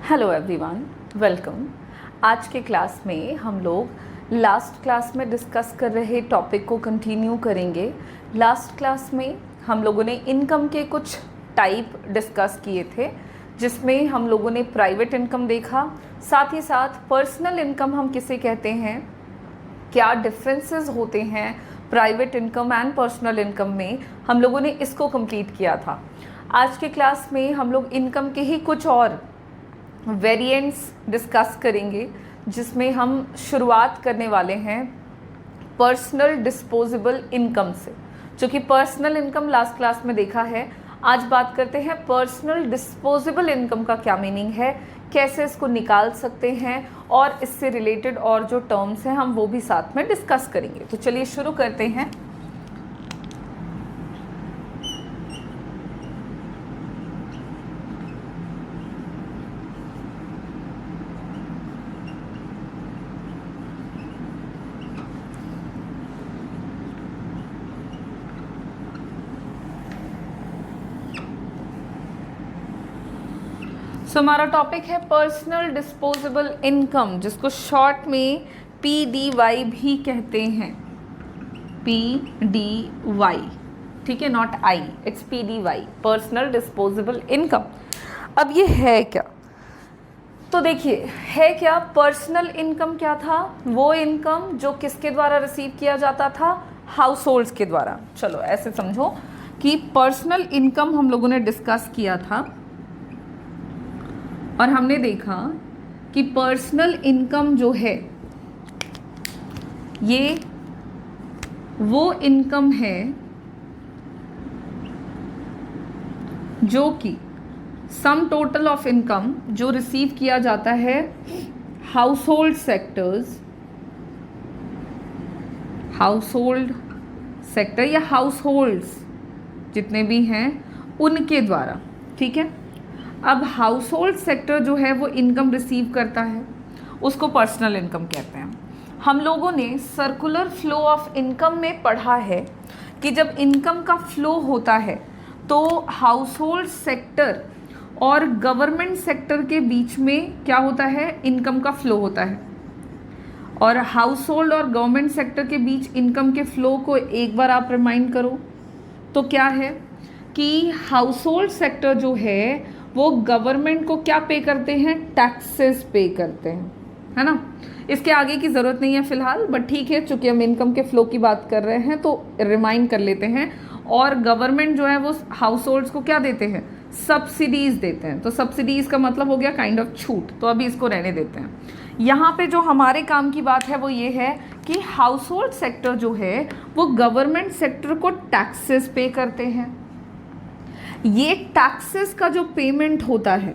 Hello everyone, welcome. आज के class में हम लोग लास्ट क्लास में डिस्कस कर रहे टॉपिक को कंटिन्यू करेंगे। लास्ट क्लास में हम लोगों ने इनकम के कुछ टाइप डिस्कस किए थे, जिसमें हम लोगों ने प्राइवेट इनकम देखा, साथ ही साथ पर्सनल इनकम हम किसे कहते हैं, क्या डिफरेंसेस होते हैं private income and personal income में, हम लोगों ने इसको कंप्लीट किया था। आज के क्लास में हम लोग इनकम के ही कुछ और वेरिएंट्स डिस्कस करेंगे, जिसमें हम शुरुआत करने वाले हैं पर्सनल डिस्पोजेबल इनकम से। जो कि पर्सनल इनकम लास्ट क्लास में देखा है, आज बात करते हैं पर्सनल डिस्पोजेबल इनकम का क्या मीनिंग है, कैसे इसको निकाल सकते हैं, और इससे रिलेटेड और जो टर्म्स हैं हम वो भी साथ में डिस्कस करेंगे। तो चलिए शुरू करते हैं। सो हमारा टॉपिक है पर्सनल डिस्पोजेबल इनकम, जिसको शॉर्ट में PDY भी कहते हैं। PDY, ठीक है, not I, it's PDY, personal disposable income. अब ये है क्या? तो देखिए, है क्या? पर्सनल इनकम क्या था? वो इनकम जो किसके द्वारा रिसीव किया जाता था? हाउस होल्ड्स के द्वारा। चलो ऐसे समझो कि पर्सनल इनकम हम लोगों ने डिस्कस किया था और हमने देखा कि पर्सनल इनकम जो है ये वो इनकम है जो कि सम टोटल ऑफ इनकम जो रिसीव किया जाता है house hold sectors, house hold sector या हाउस होल्ड्स जितने भी हैं उनके द्वारा। ठीक है, अब हाउस होल्ड सेक्टर जो है वो इनकम रिसीव करता है, उसको पर्सनल इनकम कहते हैं। हम लोगों ने सर्कुलर फ्लो ऑफ इनकम में पढ़ा है कि जब इनकम का फ्लो होता है तो हाउस होल्ड सेक्टर और गवर्नमेंट सेक्टर के बीच में क्या होता है? इनकम का फ्लो होता है। और हाउस होल्ड और गवर्नमेंट सेक्टर के बीच इनकम के फ्लो को एक बार आप रिमाइंड करो तो क्या है कि हाउस होल्ड सेक्टर जो है वो गवर्नमेंट को क्या पे करते हैं? टैक्सेस पे करते हैं, है ना। इसके आगे की ज़रूरत नहीं है फिलहाल, बट ठीक है, चूंकि हम इनकम के फ्लो की बात कर रहे हैं तो रिमाइंड कर लेते हैं। और गवर्नमेंट जो है वो हाउस होल्ड्स को क्या देते हैं? सब्सिडीज देते हैं। तो सब्सिडीज का मतलब हो गया काइंड ऑफ छूट, तो अभी इसको रहने देते हैं। यहाँ पे जो हमारे काम की बात है वो ये है कि हाउस होल्ड सेक्टर जो है वो गवर्नमेंट सेक्टर को टैक्सेस पे करते हैं। ये टैक्सेस का जो पेमेंट होता है,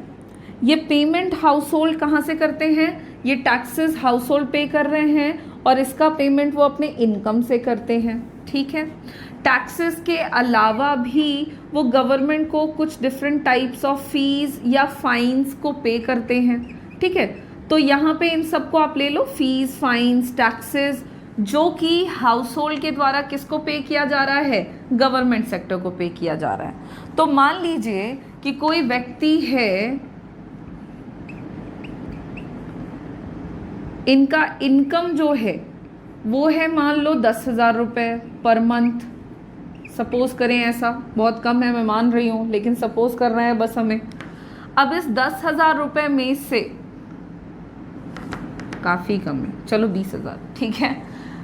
ये पेमेंट हाउस होल्ड कहाँ से करते हैं? ये टैक्सेस हाउस होल्ड पे कर रहे हैं और इसका पेमेंट वो अपने इनकम से करते हैं। ठीक है, टैक्सेस के अलावा भी वो गवर्नमेंट को कुछ डिफरेंट टाइप्स ऑफ फीस या फाइन्स को पे करते हैं। ठीक है, तो यहाँ पे इन सबको आप ले लो, फीस, फाइन्स, टैक्सेस, जो कि हाउस होल्ड के द्वारा किसको पे किया जा रहा है? गवर्नमेंट सेक्टर को पे किया जा रहा है। तो मान लीजिए कि कोई व्यक्ति है, इनका इनकम जो है वो है मान लो 10,000 रुपये पर मंथ। सपोज करें, ऐसा बहुत कम है, मैं मान रही हूँ, लेकिन सपोज कर रहे हैं बस हमें। अब इस 10,000 रुपये में से, काफ़ी कम है, चलो 20,000, ठीक है,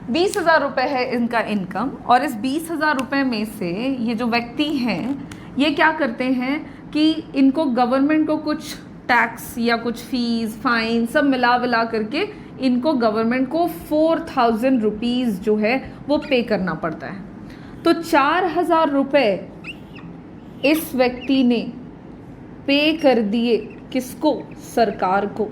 20,000 रुपये है इनका इनकम। और इस 20,000 रुपये में से ये जो व्यक्ति हैं ये क्या करते हैं कि इनको गवर्नमेंट को कुछ टैक्स या कुछ फीस, फाइन सब मिला विला करके इनको गवर्नमेंट को 4,000 रुपीज़ जो है वो पे करना पड़ता है। तो 4,000 रुपये इस व्यक्ति ने पे कर दिए किसको? सरकार को।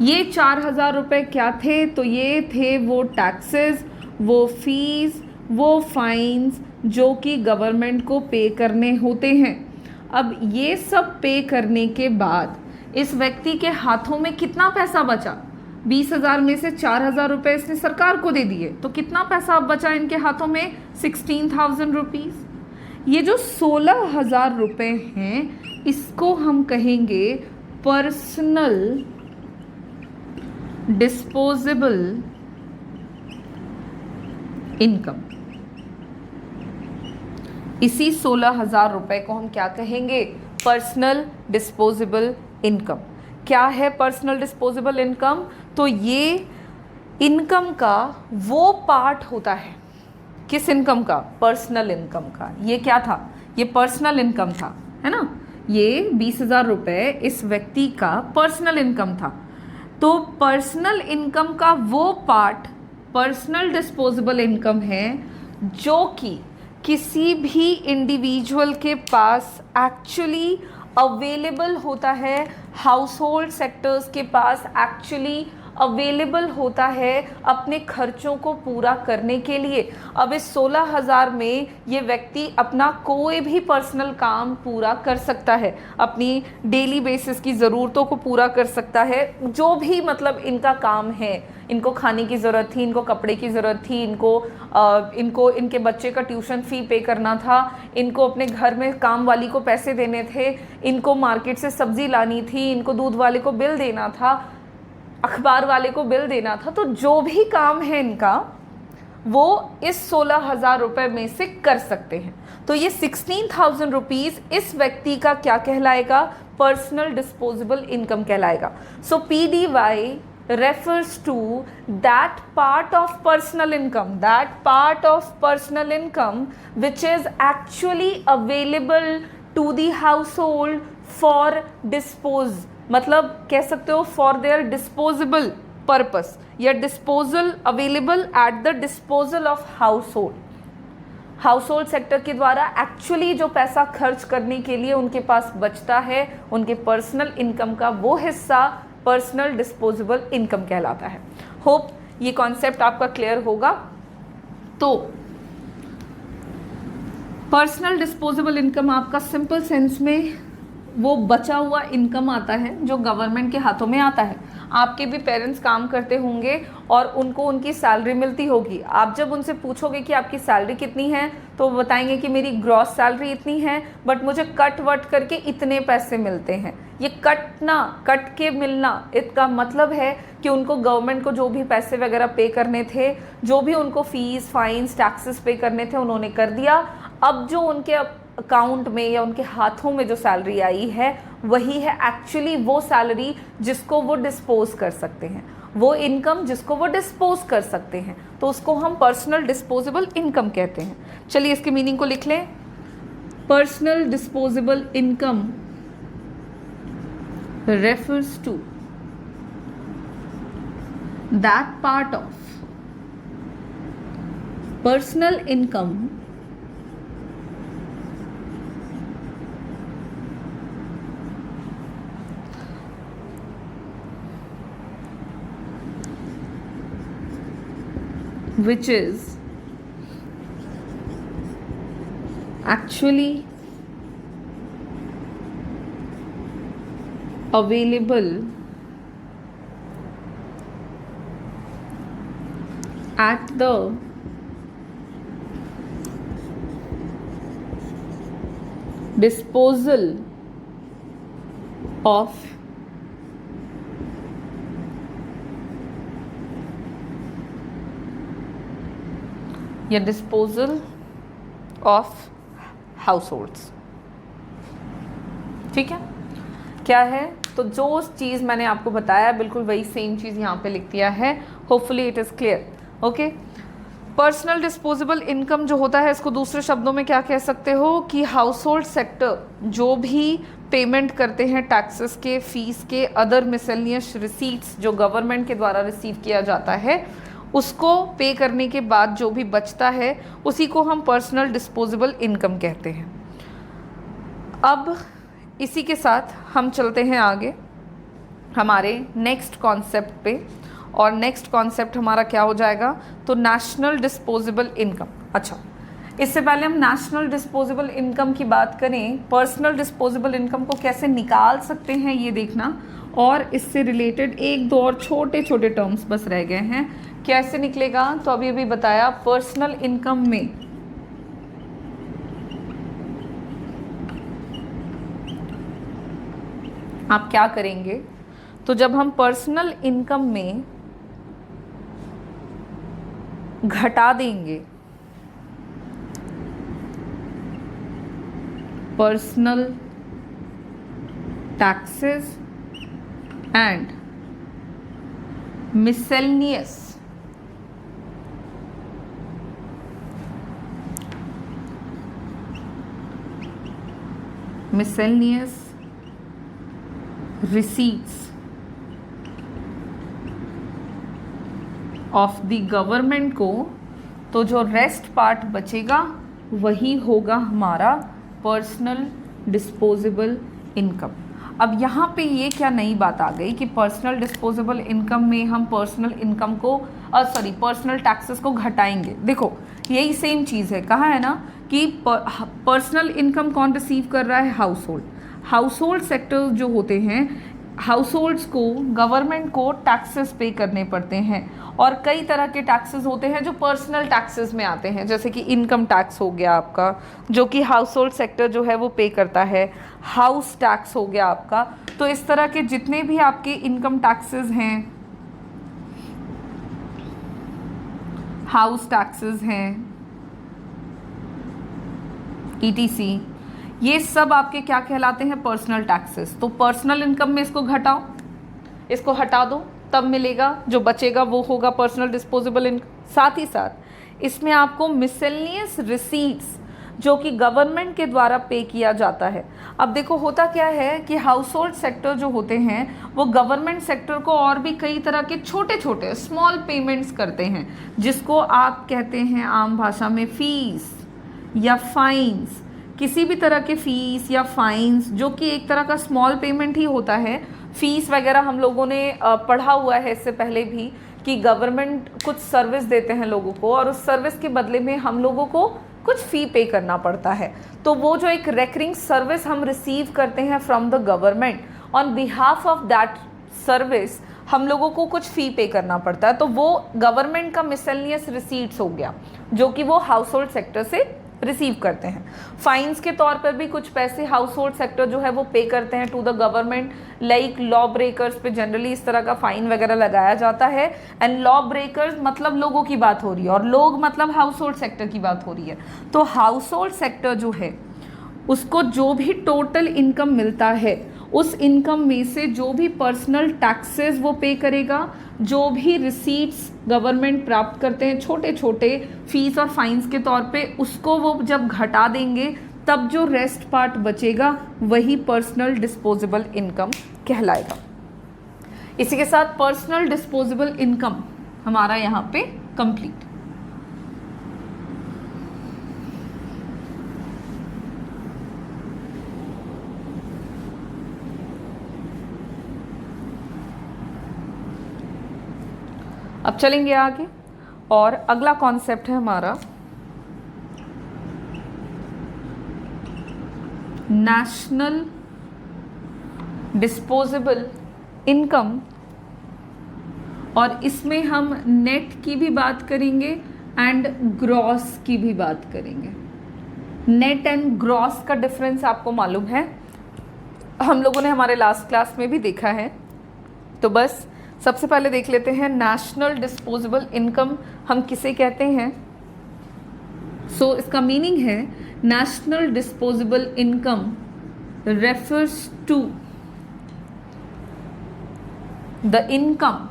ये 4,000 रुपये क्या थे? तो ये थे वो टैक्सेस, वो फीस, वो फाइन्स जो कि गवर्नमेंट को पे करने होते हैं। अब ये सब पे करने के बाद इस व्यक्ति के हाथों में कितना पैसा बचा? 20,000 में से 4,000 रुपये इसने सरकार को दे दिए, तो कितना पैसा अब बचा इनके हाथों में? 16,000 रुपीज़। ये जो 16,000 रुपये हैं इसको हम कहेंगे पर्सनल डिस्पोजेबल इनकम। इसी 16,000 रुपए को हम क्या कहेंगे? Personal disposable income. क्या है पर्सनल डिस्पोजेबल इनकम? तो ये इनकम का वो पार्ट होता है। किस इनकम का? पर्सनल इनकम का। ये क्या था? ये पर्सनल इनकम था, है ना। ये 20,000 रुपए इस व्यक्ति का पर्सनल इनकम था। तो पर्सनल इनकम का वो पार्ट पर्सनल डिस्पोजेबल इनकम है जो कि किसी भी इंडिविजुअल के पास एक्चुअली अवेलेबल होता है, हाउस होल्ड सेक्टर्स के पास एक्चुअली अवेलेबल होता है अपने खर्चों को पूरा करने के लिए। अब इस 16,000 में ये व्यक्ति अपना कोई भी पर्सनल काम पूरा कर सकता है, अपनी डेली बेसिस की ज़रूरतों को पूरा कर सकता है, जो भी मतलब इनका काम है। इनको खाने की ज़रूरत थी, इनको कपड़े की ज़रूरत थी, इनको इनके बच्चे का ट्यूशन फ़ी पे करना था, इनको अपने घर में काम वाली को पैसे देने थे, इनको मार्केट से सब्ज़ी लानी थी, इनको दूध वाले को बिल देना था, अखबार वाले को बिल देना था। तो जो भी काम है इनका वो इस 16,000 रुपए में से कर सकते हैं। तो ये 16,000 रुपीज़ इस व्यक्ति का क्या कहलाएगा? पर्सनल डिस्पोजेबल इनकम कहलाएगा। सो PDY refers to that part of personal income which is actually available to the household for dispose, मतलब कह सकते हो फॉर देयर डिस्पोजेबल पर्पस, या disposal available at the disposal of house hold sector के द्वारा actually जो पैसा खर्च करने के लिए उनके पास बचता है, उनके पर्सनल इनकम का वो हिस्सा पर्सनल डिस्पोजेबल इनकम कहलाता है। होप ये कॉन्सेप्ट आपका क्लियर होगा। तो पर्सनल डिस्पोजेबल इनकम आपका सिंपल सेंस में वो बचा हुआ इनकम आता है जो गवर्नमेंट के हाथों में आता है। आपके भी पेरेंट्स काम करते होंगे और उनको उनकी सैलरी मिलती होगी। आप जब उनसे पूछोगे कि आपकी सैलरी कितनी है तो वो बताएंगे कि मेरी ग्रॉस सैलरी इतनी है, बट मुझे कट वट करके इतने पैसे मिलते हैं। ये कट के मिलना, इसका मतलब है कि उनको गवर्नमेंट को जो भी पैसे वगैरह पे करने थे, जो भी उनको फीस फाइन्स टैक्सेस पे करने थे, उन्होंने कर दिया। अब जो उनके अकाउंट में या उनके हाथों में जो सैलरी आई है वही है एक्चुअली वो सैलरी जिसको वो डिस्पोज कर सकते हैं, वो इनकम जिसको वो डिस्पोज कर सकते हैं। तो उसको हम पर्सनल डिस्पोजेबल इनकम कहते हैं। चलिए इसके मीनिंग को लिख लें। Personal disposable income refers to that part of personal income which is actually available at the disposal of या डिस्पोजल ऑफ हाउसहोल्ड्स। ठीक है, क्या है? तो जो चीज़ मैंने आपको बताया बिल्कुल वही सेम चीज़ यहाँ पे लिख दिया है। Hopefully it is clear. Okay, personal disposable income जो होता है इसको दूसरे शब्दों में क्या कह सकते हो कि हाउस होल्ड सेक्टर जो भी पेमेंट करते हैं टैक्सेस के, फीस के, अदर मिसलेनियस रिसीट्स जो गवर्नमेंट के द्वारा रिसीव किया जाता है, उसको पे करने के बाद जो भी बचता है उसी को हम पर्सनल डिस्पोजेबल इनकम कहते हैं। अब इसी के साथ हम चलते हैं आगे हमारे नेक्स्ट कॉन्सेप्ट पे, और नेक्स्ट कॉन्सेप्ट हमारा क्या हो जाएगा? तो नेशनल डिस्पोजेबल इनकम। अच्छा, इससे पहले हम नेशनल डिस्पोजेबल इनकम की बात करें, पर्सनल डिस्पोजेबल इनकम को कैसे निकाल सकते हैं ये देखना, और इससे रिलेटेड एक दो और छोटे छोटे टर्म्स बस रह गए हैं। कैसे निकलेगा? तो अभी बताया पर्सनल इनकम में आप क्या करेंगे, तो जब हम पर्सनल इनकम में घटा देंगे personal taxes and miscellaneous receipts of the government को, तो जो रेस्ट पार्ट बचेगा वही होगा हमारा पर्सनल डिस्पोजेबल इनकम। अब यहाँ पे ये क्या नई बात आ गई कि पर्सनल डिस्पोजेबल इनकम में हम पर्सनल इनकम को पर्सनल टैक्सेस को घटाएंगे। देखो यही सेम चीज़ है, कहा है ना कि पर्सनल इनकम कौन रिसीव कर रहा है, हाउस होल्ड सेक्टर जो होते हैं, हाउस होल्ड्स को गवर्नमेंट को टैक्सेस पे करने पड़ते हैं, और कई तरह के टैक्सेस होते हैं जो पर्सनल टैक्सेस में आते हैं, जैसे कि इनकम टैक्स हो गया आपका जो कि हाउस होल्ड सेक्टर जो है वो पे करता है, हाउस टैक्स हो गया आपका। तो इस तरह के जितने भी आपके इनकम टैक्सेस हैं, हाउस टैक्सेस हैं, ETC, ये सब आपके क्या कहलाते हैं, पर्सनल टैक्सेस। तो पर्सनल इनकम में इसको घटाओ, इसको हटा दो, तब मिलेगा जो बचेगा वो होगा पर्सनल डिस्पोजेबल इनकम। साथ ही साथ इसमें आपको मिसलेनियस रिसीट्स जो कि गवर्नमेंट के द्वारा पे किया जाता है। अब देखो होता क्या है कि हाउस होल्ड सेक्टर जो होते हैं वो गवर्नमेंट सेक्टर को और भी कई तरह के छोटे छोटे स्मॉल पेमेंट्स करते हैं, जिसको आप कहते हैं आम भाषा में फीस या फाइन्स। किसी भी तरह के फीस या फाइन्स जो कि एक तरह का स्मॉल पेमेंट ही होता है। फीस वगैरह हम लोगों ने पढ़ा हुआ है इससे पहले भी कि गवर्नमेंट कुछ सर्विस देते हैं लोगों को, और उस सर्विस के बदले में हम लोगों को कुछ फ़ी पे करना पड़ता है। तो वो जो एक रेकरिंग सर्विस हम रिसीव करते हैं from the government, on behalf of that service हम लोगों को कुछ फ़ी पे करना पड़ता है। तो वो गवर्नमेंट का मिसलेनियस रिसीट्स हो गया जो कि वो हाउस होल्ड सेक्टर से रिसीव करते हैं। फाइन्स के तौर पर भी कुछ पैसे हाउस होल्ड सेक्टर जो है वो पे करते हैं to the government, like law breakers पे जनरली इस तरह का फाइन वगैरह लगाया जाता है। एंड लॉ ब्रेकर्स मतलब लोगों की बात हो रही है, और लोग मतलब हाउस होल्ड सेक्टर की बात हो रही है। तो हाउस होल्ड सेक्टर जो है उसको जो भी टोटल इनकम मिलता है, उस इनकम में से जो भी पर्सनल टैक्सेस वो पे करेगा, जो भी रिसीट्स गवर्नमेंट प्राप्त करते हैं छोटे छोटे फीस और फाइन्स के तौर पे, उसको वो जब घटा देंगे तब जो रेस्ट पार्ट बचेगा वही पर्सनल डिस्पोजेबल इनकम कहलाएगा। इसी के साथ पर्सनल डिस्पोजेबल इनकम हमारा यहाँ पे कंप्लीट। अब चलेंगे आगे, और अगला कॉन्सेप्ट है हमारा नेशनल डिस्पोजेबल इनकम, और इसमें हम नेट की भी बात करेंगे एंड ग्रॉस की भी बात करेंगे। नेट एंड ग्रॉस का डिफरेंस आपको मालूम है, हम लोगों ने हमारे लास्ट क्लास में भी देखा है। तो बस सबसे पहले देख लेते हैं नेशनल डिस्पोजेबल इनकम हम किसे कहते हैं। सो इसका मीनिंग है national disposable income refers to the income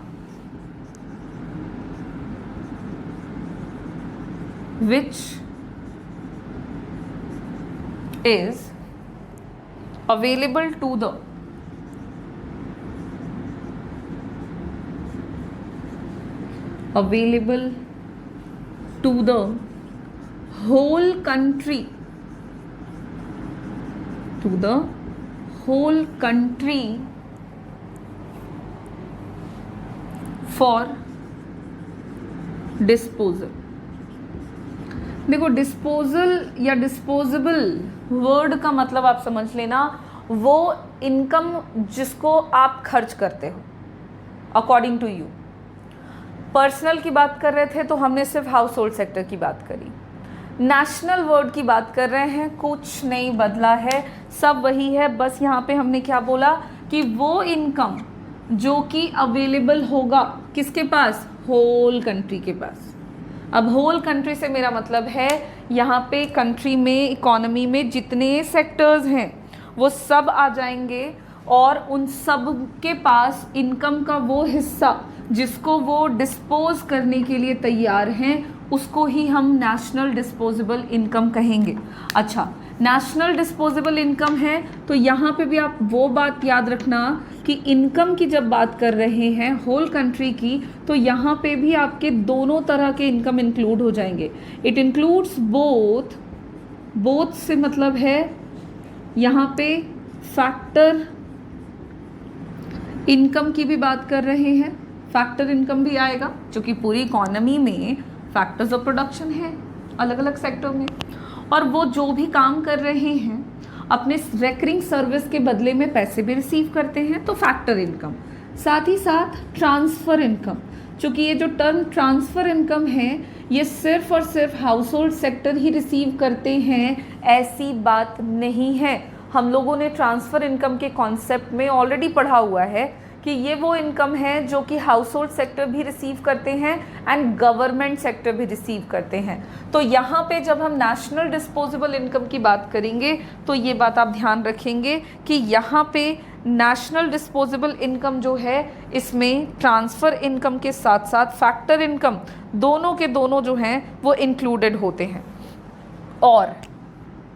which is available to the whole country, for disposal। देखो डिस्पोजल या डिस्पोजेबल वर्ड का मतलब आप समझ लेना, वो इनकम जिसको आप खर्च करते हो अकॉर्डिंग टू यू। पर्सनल की बात कर रहे थे तो हमने सिर्फ हाउस होल्ड सेक्टर की बात करी। नेशनल वर्ड की बात कर रहे हैं, कुछ नहीं बदला है, सब वही है। बस यहाँ पे हमने क्या बोला कि वो इनकम जो कि अवेलेबल होगा किसके पास, होल कंट्री के पास। अब होल कंट्री से मेरा मतलब है यहाँ पे कंट्री में, इकोनॉमी में जितने सेक्टर्स हैं वो सब आ जाएंगे और उन सब के पास इनकम का वो हिस्सा जिसको वो डिस्पोज करने के लिए तैयार हैं उसको ही हम नेशनल डिस्पोजेबल इनकम कहेंगे। अच्छा, नेशनल डिस्पोजेबल इनकम है तो यहाँ पे भी आप वो बात याद रखना कि इनकम की जब बात कर रहे हैं होल कंट्री की तो यहाँ पे भी आपके दोनों तरह के इनकम इंक्लूड हो जाएंगे। इट इंक्लूड्स बोथ, बोथ से मतलब है यहाँ पे फैक्टर इनकम की भी बात कर रहे हैं, फैक्टर इनकम भी आएगा जो कि पूरी इकोनॉमी में फैक्टर्स ऑफ प्रोडक्शन है अलग अलग सेक्टर में, और वो जो भी काम कर रहे हैं अपने रेकरिंग सर्विस के बदले में पैसे भी रिसीव करते हैं तो फैक्टर इनकम। साथ ही साथ ट्रांसफ़र इनकम, चूँकि ये जो टर्म ट्रांसफ़र इनकम है ये सिर्फ और सिर्फ हाउस होल्ड सेक्टर ही रिसीव करते हैं ऐसी बात नहीं है। हम लोगों ने ट्रांसफ़र इनकम के कॉन्सेप्ट में ऑलरेडी पढ़ा हुआ है कि ये वो इनकम है जो कि हाउस होल्ड सेक्टर भी रिसीव करते हैं एंड गवर्नमेंट सेक्टर भी रिसीव करते हैं। तो यहाँ पे जब हम नेशनल डिस्पोजेबल इनकम की बात करेंगे तो ये बात आप ध्यान रखेंगे कि यहाँ पे नेशनल डिस्पोजेबल इनकम जो है इसमें ट्रांसफ़र इनकम के साथ साथ फैक्टर इनकम दोनों के दोनों जो हैं वो इंक्लूडेड होते हैं। और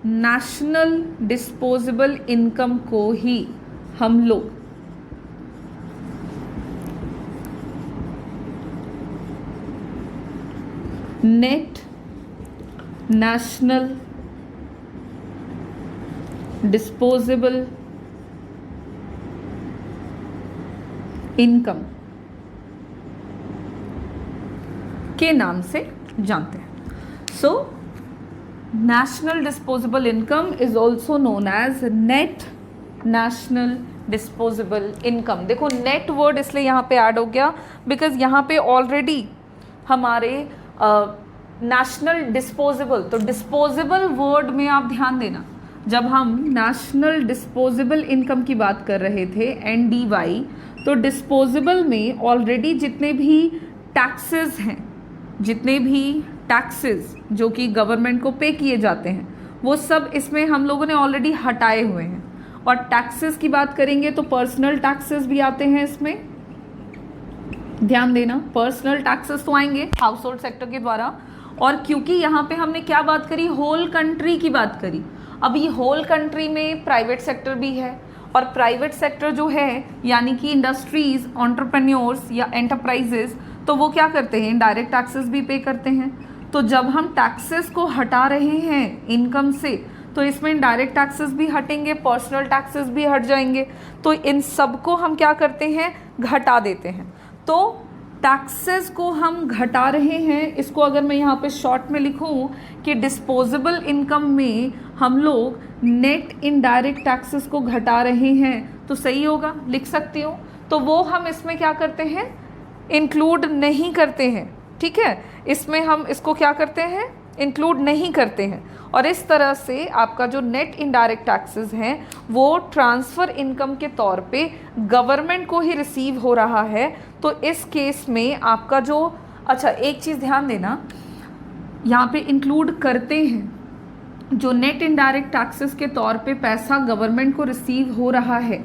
नेशनल डिस्पोजेबल इनकम को ही हम लोग नेट नेशनल डिस्पोजेबल इनकम के नाम से जानते हैं। So national disposable income is also known as net national disposable income. देखो नेट वर्ड इसलिए यहाँ पे ऐड हो गया बिकॉज यहाँ पे ऑलरेडी हमारे नेशनल डिस्पोजेबल, तो डिस्पोजेबल वर्ड में आप ध्यान देना, जब हम नेशनल डिस्पोजेबल इनकम की बात कर रहे थे NDY, तो डिस्पोजेबल में ऑलरेडी जितने भी टैक्सेस हैं, जितने भी टैक्सेस जो कि गवर्नमेंट को पे किए जाते हैं वो सब इसमें हम लोगों ने ऑलरेडी हटाए हुए हैं। और टैक्सेस की बात करेंगे तो पर्सनल टैक्सेस भी आते हैं इसमें, ध्यान देना, पर्सनल टैक्सेस तो आएंगे हाउस होल्ड सेक्टर के द्वारा। और क्योंकि यहाँ पे हमने क्या बात करी, होल कंट्री की बात करी। अब ये होल कंट्री में प्राइवेट सेक्टर भी है और प्राइवेट सेक्टर जो है यानी कि इंडस्ट्रीज, एंटरप्रेन्योर्स या एंटरप्राइजेस, तो वो क्या करते हैं, डायरेक्ट टैक्सेस भी पे करते हैं। तो जब हम टैक्सेस को हटा रहे हैं इनकम से तो इसमें डायरेक्ट टैक्सेस भी हटेंगे, पर्सनल टैक्सेस भी हट जाएंगे, तो इन सबको हम क्या करते हैं, घटा देते हैं। तो टैक्सेस को हम घटा रहे हैं, इसको अगर मैं यहाँ पे शॉर्ट में लिखूँ कि डिस्पोजेबल इनकम में हम लोग नेट इनडायरेक्ट टैक्सेस को घटा रहे हैं तो सही होगा, लिख सकती हूँ। तो वो हम इसमें क्या करते हैं, इंक्लूड नहीं करते हैं, ठीक है, इसमें हम इसको क्या करते हैं, इंक्लूड नहीं करते हैं। और इस तरह से आपका जो नेट इनडायरेक्ट टैक्सेस हैं वो ट्रांसफ़र इनकम के तौर पे गवर्नमेंट को ही रिसीव हो रहा है। तो इस केस में आपका जो, अच्छा एक चीज़ ध्यान देना, यहाँ पे इंक्लूड करते हैं, जो नेट इनडायरेक्ट टैक्सेस के तौर पे पैसा गवर्नमेंट को रिसीव हो रहा है,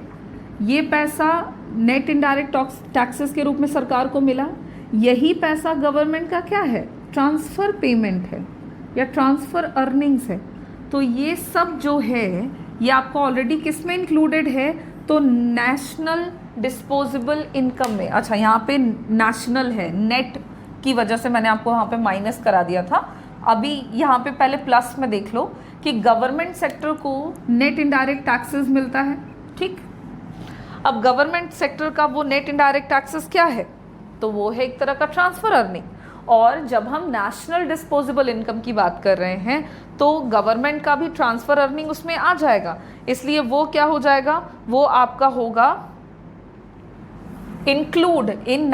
ये पैसा नेट इनडायरेक्ट टैक्सेस के रूप में सरकार को मिला, यही पैसा गवर्नमेंट का क्या है, ट्रांसफ़र पेमेंट है या ट्रांसफ़र अर्निंग्स है। तो ये सब जो है ये आपको ऑलरेडी किस में इंक्लूडेड है, तो नेशनल डिस्पोजेबल इनकम में। अच्छा यहाँ पे नेशनल है, नेट की वजह से मैंने आपको यहाँ पे माइनस करा दिया था, अभी यहाँ पे पहले प्लस में देख लो कि गवर्नमेंट सेक्टर को नेट इनडायरेक्ट टैक्सेस मिलता है, ठीक। अब गवर्नमेंट सेक्टर का वो नेट इनडायरेक्ट टैक्सेस क्या है, तो वो है एक तरह का ट्रांसफ़र अर्निंग। और जब हम नेशनल डिस्पोजेबल इनकम की बात कर रहे हैं तो गवर्नमेंट का भी ट्रांसफ़र अर्निंग उसमें आ जाएगा, इसलिए वो क्या हो जाएगा, वो आपका होगा include in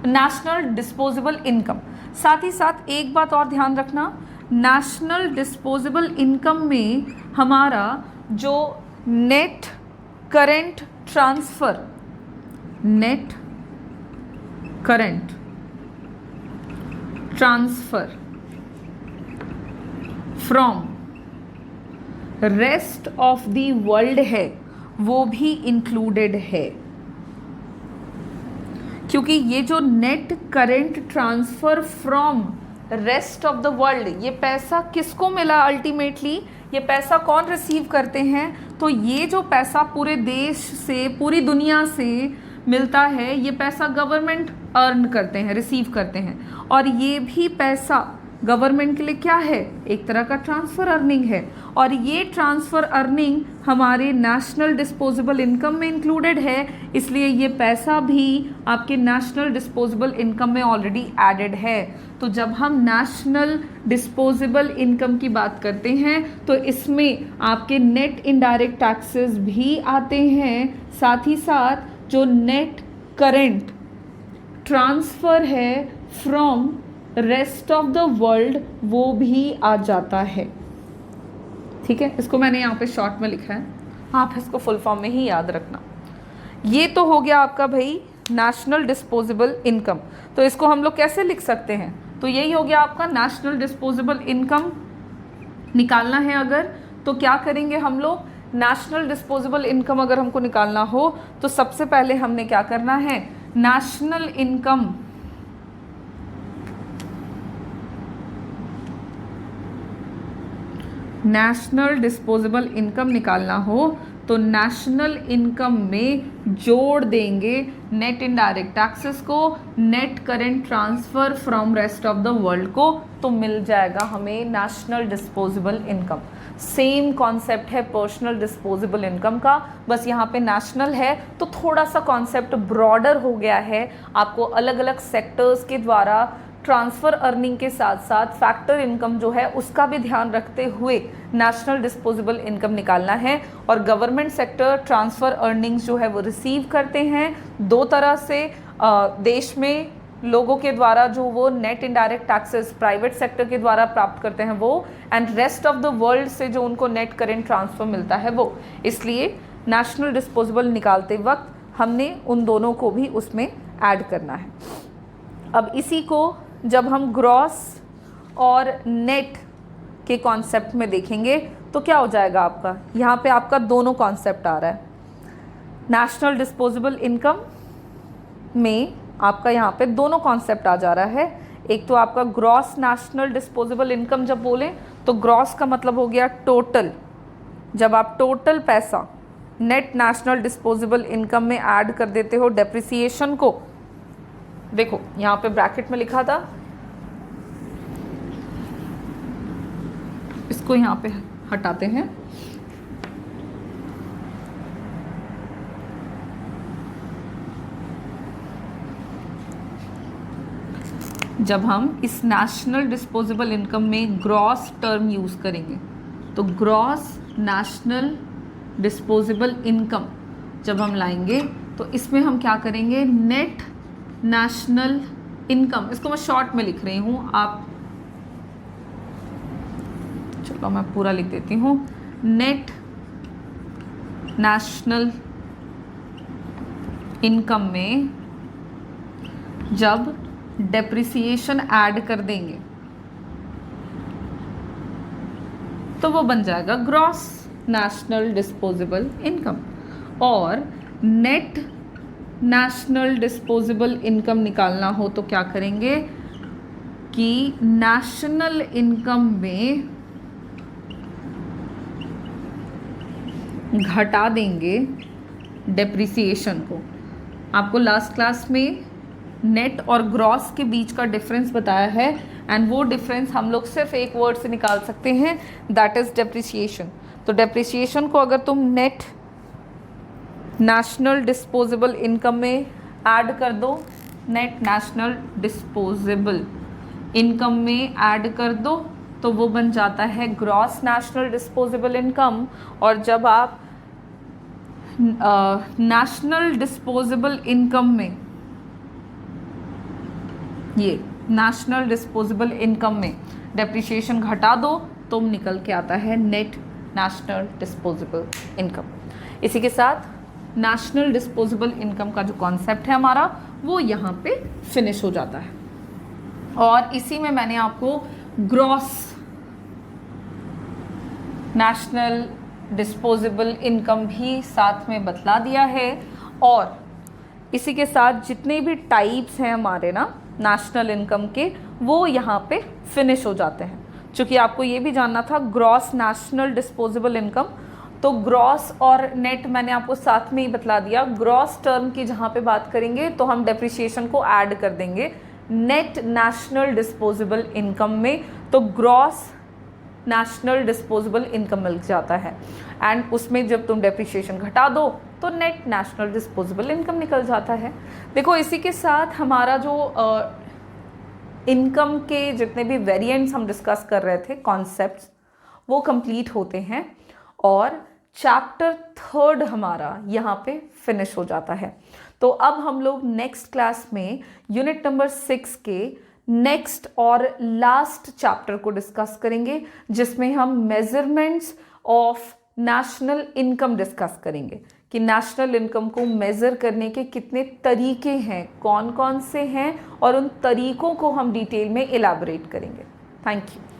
national disposable income. साथ ही साथ एक बात और ध्यान रखना, नेशनल डिस्पोजेबल इनकम में हमारा जो net current transfer, net current transfer from rest of the world है, वो भी इंक्लूडेड है। क्योंकि ये जो net current transfer from rest of the world, ये पैसा किसको मिला अल्टीमेटली, ये पैसा कौन रिसीव करते हैं, तो ये जो पैसा पूरे देश से, पूरी दुनिया से मिलता है, ये पैसा गवर्नमेंट अर्न करते हैं, रिसीव करते हैं। और ये भी पैसा गवर्नमेंट के लिए क्या है, एक तरह का ट्रांसफ़र अर्निंग है। और ये ट्रांसफ़र अर्निंग हमारे नेशनल डिस्पोजेबल इनकम में इंक्लूडेड है, इसलिए ये पैसा भी आपके नेशनल डिस्पोजेबल इनकम में ऑलरेडी एडेड है। तो जब हम नेशनल डिस्पोजेबल इनकम की बात करते हैं तो इसमें आपके नेट इनडायरेक्ट टैक्सेस भी आते हैं, साथ ही साथ जो नेट करेंट ट्रांसफ़र है from rest of the world वो भी आ जाता है। ठीक है, इसको मैंने यहाँ पे शॉर्ट में लिखा है, आप इसको फुल फॉर्म में ही याद रखना। ये तो हो गया आपका भाई नेशनल डिस्पोजेबल इनकम। तो इसको हम लोग कैसे लिख सकते हैं, तो यही हो गया आपका नेशनल डिस्पोजेबल इनकम निकालना है अगर, तो क्या करेंगे हम लोग, नेशनल डिस्पोजेबल इनकम अगर हमको निकालना हो तो सबसे पहले हमने क्या करना है, national income national disposable income निकालना हो तो नेशनल इनकम में जोड़ देंगे नेट इनडायरेक्ट टैक्सेस को, net current transfer from rest of the world को, तो मिल जाएगा हमें national disposable income. Same concept है पर्सनल डिस्पोजेबल इनकम का, बस यहाँ पे नेशनल है तो थोड़ा सा कॉन्सेप्ट ब्रॉडर हो गया है। आपको अलग अलग सेक्टर्स के द्वारा ट्रांसफ़र अर्निंग के साथ साथ फैक्टर इनकम जो है उसका भी ध्यान रखते हुए नेशनल डिस्पोजेबल इनकम निकालना है। और गवर्नमेंट सेक्टर ट्रांसफ़र अर्निंग्स जो है वो रिसीव करते हैं दो तरह से, देश में लोगों के द्वारा जो वो net indirect taxes private sector के द्वारा प्राप्त करते हैं वो, and rest of the world से जो उनको नेट करेंट ट्रांसफ़र मिलता है वो। इसलिए नेशनल डिस्पोजेबल निकालते वक्त हमने उन दोनों को भी उसमें ऐड करना है। अब इसी को जब हम ग्रॉस और नेट के कॉन्सेप्ट में देखेंगे तो क्या हो जाएगा आपका, यहाँ पे आपका दोनों कॉन्सेप्ट आ रहा है। नेशनल डिस्पोजेबल इनकम में आपका यहाँ पे दोनों कॉन्सेप्ट आ जा रहा है। एक तो आपका ग्रॉस नेशनल डिस्पोजेबल इनकम जब बोलें तो ग्रॉस का मतलब हो गया टोटल, जब आप टोटल पैसा नेट नेशनल डिस्पोजेबल इनकम में ऐड कर देते हो डेप्रिसिएशन को, देखो यहाँ पे ब्रैकेट में लिखा था, इसको यहाँ पे हटाते हैं। जब हम इस नेशनल डिस्पोजेबल इनकम में ग्रॉस टर्म यूज़ करेंगे तो ग्रॉस नेशनल डिस्पोजेबल इनकम जब हम लाएंगे तो इसमें हम क्या करेंगे, नेट नेशनल इनकम, इसको मैं शॉर्ट में लिख रही हूँ, आप चलो मैं पूरा लिख देती हूँ। नेट नेशनल इनकम में जब डेप्रिसिएशन ऐड कर देंगे तो वो बन जाएगा ग्रॉस नेशनल डिस्पोजेबल इनकम। और नेट नेशनल डिस्पोजेबल इनकम निकालना हो तो क्या करेंगे कि नेशनल इनकम में घटा देंगे डेप्रिसिएशन को। आपको लास्ट क्लास में नेट और ग्रॉस के बीच का डिफरेंस बताया है, एंड वो डिफरेंस हम लोग सिर्फ एक वर्ड से निकाल सकते हैं, दैट इज़ डेप्रिसिएशन। तो डेप्रिसिएशन को अगर तुम नेट नेशनल डिस्पोजेबल इनकम में ऐड कर दो, नेट नेशनल डिस्पोजेबल इनकम में ऐड कर दो तो वो बन जाता है ग्रॉस नेशनल डिस्पोजेबल इनकम। और जब आप नेशनल डिस्पोजेबल इनकम में, ये नेशनल डिस्पोजेबल इनकम में डेप्रिसिएशन घटा दो तो निकल के आता है नेट नेशनल डिस्पोजेबल इनकम। इसी के साथ नेशनल डिस्पोजेबल इनकम का जो कॉन्सेप्ट है हमारा वो यहाँ पे फिनिश हो जाता है। और इसी में मैंने आपको ग्रॉस नेशनल डिस्पोजेबल इनकम भी साथ में बतला दिया है। और इसी के साथ जितने भी टाइप्स हैं हमारे ना नेशनल इनकम के, वो यहाँ पे फिनिश हो जाते हैं। चूँकि आपको ये भी जानना था ग्रॉस नेशनल डिस्पोजेबल इनकम, तो ग्रॉस और नेट मैंने आपको साथ में ही बतला दिया। ग्रॉस टर्म की जहाँ पे बात करेंगे तो हम डेप्रिसिएशन को ऐड कर देंगे नेट नेशनल डिस्पोजेबल इनकम में, तो ग्रॉस नेशनल डिस्पोजेबल इनकम मिल जाता है। एंड उसमें जब तुम डेप्रिसिएशन घटा दो तो नेट नेशनल डिस्पोजेबल इनकम निकल जाता है। देखो इसी के साथ हमारा जो इनकम के जितने भी वेरिएंट्स हम डिस्कस कर रहे थे, कॉन्सेप्ट्स, वो कंप्लीट होते हैं और चैप्टर 3 हमारा यहाँ पे फिनिश हो जाता है। तो अब हम लोग नेक्स्ट क्लास में यूनिट नंबर 6 के नेक्स्ट और लास्ट चैप्टर को डिस्कस करेंगे, जिसमें हम measurements of national income discuss करेंगे कि नेशनल इनकम को मेज़र करने के कितने तरीके हैं, कौन कौन से हैं, और उन तरीकों को हम डिटेल में इलैबोरेट करेंगे। Thank you.